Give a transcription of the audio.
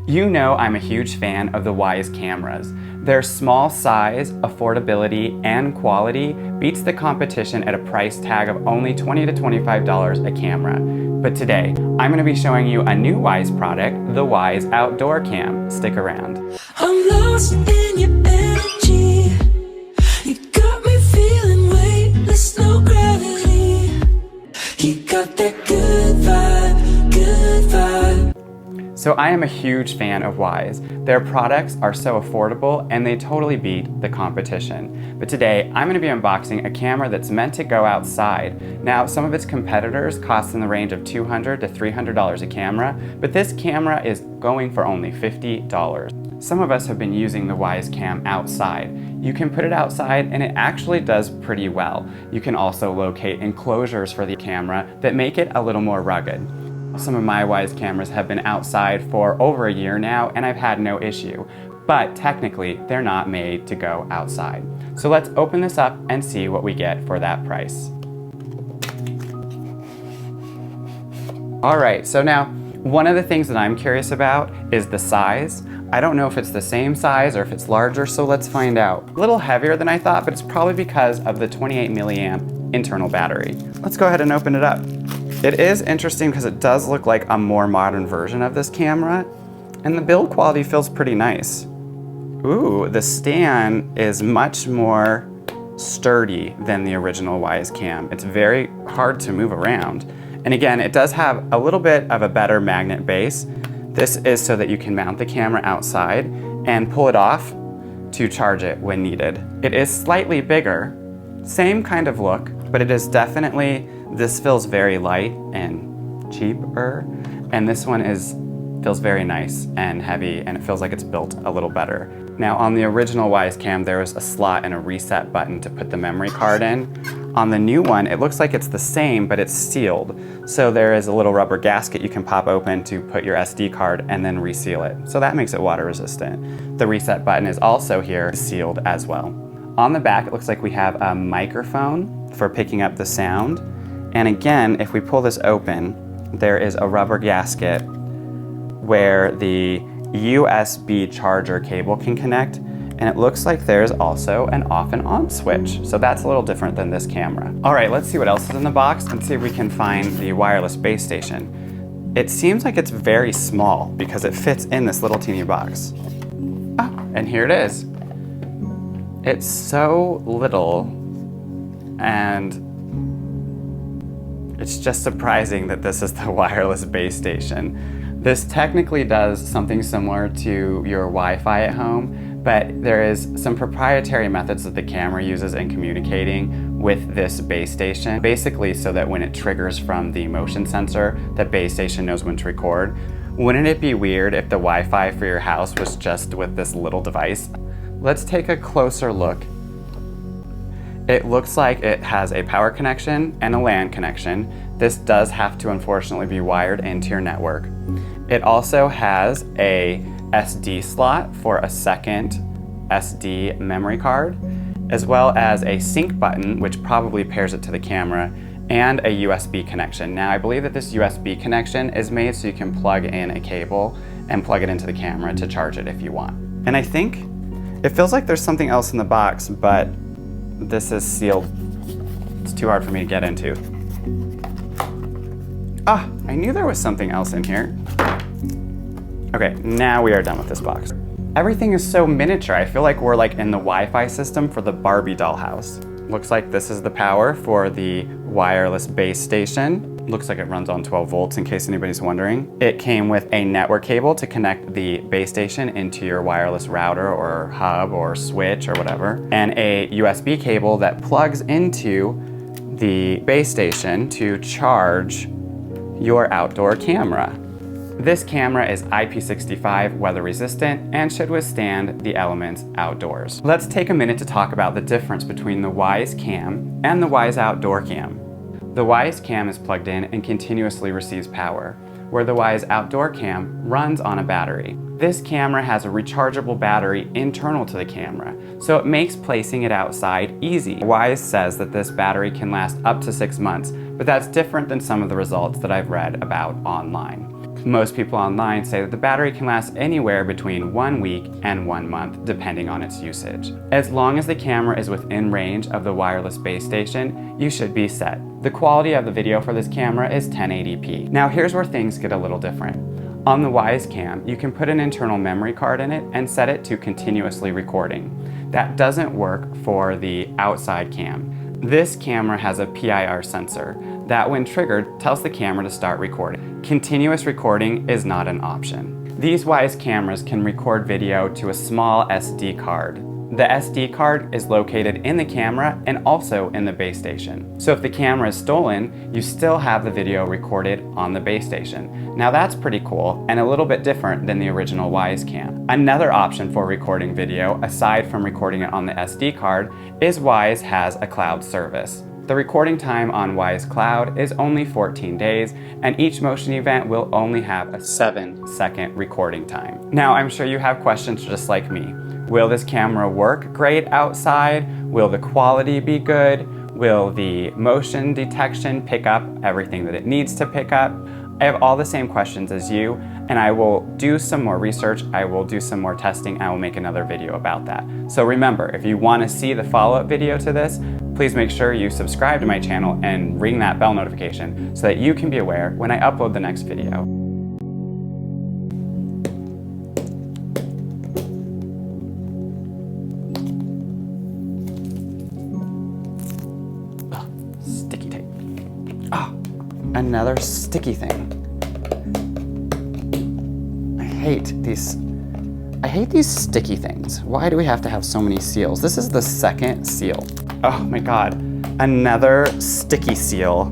You know I'm a huge fan of the Wyze cameras. Their small size, affordability, and quality beats the competition at a price tag of only $20 to $25 a camera. But today, I'm going to be showing you a new Wyze product, the Wyze Outdoor Cam. Stick around. I'm lost in your energy. You got me feeling weightless, no gravity. You got that good vibe, good vibe. So I am a huge fan of Wyze. Their products are so affordable and they totally beat the competition. But today, I'm going to be unboxing a camera that's meant to go outside. Now, some of its competitors cost in the range of $200 to $300 a camera, but this camera is going for only $50. Some of us have been using the Wyze Cam outside. You can put it outside and it actually does pretty well. You can also locate enclosures for the camera that make it a little more rugged. Some of my Wyze cameras have been outside for over a year now and I've had no issue, but technically they're not made to go outside. So let's open this up and see what we get for that price. All right, so now one of the things that I'm curious about is the size. I don't know if it's the same size or if it's larger, so let's find out. A little heavier than I thought, but it's probably because of the 28 milliamp internal battery. Let's go ahead and open it up. It is interesting because it does look like a more modern version of this camera, and the build quality feels pretty nice. Ooh, the stand is much more sturdy than the original Wyze Cam. It's very hard to move around. And again, it does have a little bit of a better magnet base. This is so that you can mount the camera outside and pull it off to charge it when needed. It is slightly bigger, same kind of look, but it is definitely, this feels very light and cheaper, and this one feels very nice and heavy, and it feels like it's built a little better. Now on the original Wyze Cam, there was a slot and a reset button to put the memory card in. On the new one, it looks like it's the same, but it's sealed. So there is a little rubber gasket you can pop open to put your SD card and then reseal it. So that makes it water resistant. The reset button is also here, sealed as well. On the back, it looks like we have a microphone for picking up the sound. And again, if we pull this open, there is a rubber gasket where the USB charger cable can connect. And it looks like there's also an off and on switch. So that's a little different than this camera. All right, let's see what else is in the box and see if we can find the wireless base station. It seems like it's very small because it fits in this little teeny box. Ah, and here it is. It's so little, and it's just surprising that this is the wireless base station. This technically does something similar to your Wi-Fi at home, but there is some proprietary methods that the camera uses in communicating with this base station, basically so that when it triggers from the motion sensor, the base station knows when to record. Wouldn't it be weird if the Wi-Fi for your house was just with this little device? Let's take a closer look. It looks like it has a power connection and a LAN connection. This does have to unfortunately be wired into your network. It also has a SD slot for a second SD memory card, as well as a sync button, which probably pairs it to the camera, and a USB connection. Now, I believe that this USB connection is made so you can plug in a cable and plug it into the camera to charge it if you want. And I think it feels like there's something else in the box, but this is sealed. It's too hard for me to get into. Ah, I knew there was something else in here. Okay, now we are done with this box. Everything is so miniature. I feel like we're like in the Wi-Fi system for the Barbie dollhouse. Looks like this is the power for the wireless base station. Looks like it runs on 12 volts in case anybody's wondering. It came with a network cable to connect the base station into your wireless router or hub or switch or whatever, and a USB cable that plugs into the base station to charge your outdoor camera. This camera is IP65 weather resistant and should withstand the elements outdoors. Let's take a minute to talk about the difference between the Wyze Cam and the Wyze Outdoor Cam. The Wyze Cam is plugged in and continuously receives power, where the Wyze Outdoor Cam runs on a battery. This camera has a rechargeable battery internal to the camera, so it makes placing it outside easy. Wyze says that this battery can last up to 6 months, but that's different than some of the results that I've read about online. Most people online say that the battery can last anywhere between 1 week and 1 month, depending on its usage. As long as the camera is within range of the wireless base station, you should be set. The quality of the video for this camera is 1080p. Now here's where things get a little different. On the Wyze Cam, you can put an internal memory card in it and set it to continuously recording. That doesn't work for the outside cam. This camera has a PIR sensor that, when triggered, tells the camera to start recording. Continuous recording is not an option. These Wyze cameras can record video to a small SD card. The SD card is located in the camera and also in the base station. So if the camera is stolen, you still have the video recorded on the base station. Now that's pretty cool and a little bit different than the original Wyze Cam. Another option for recording video, aside from recording it on the SD card, is Wyze has a cloud service. The recording time on Wyze Cloud is only 14 days, and each motion event will only have a 7-second recording time. Now, I'm sure you have questions just like me. Will this camera work great outside? Will the quality be good? Will the motion detection pick up everything that it needs to pick up? I have all the same questions as you, and I will do some more research, I will do some more testing, I will make another video about that. So remember, if you want to see the follow-up video to this, please make sure you subscribe to my channel and ring that bell notification so that you can be aware when I upload the next video. Sticky tape. Another sticky thing. I hate these sticky things. Why do we have to have so many seals? This is the second seal. Oh my God, another sticky seal.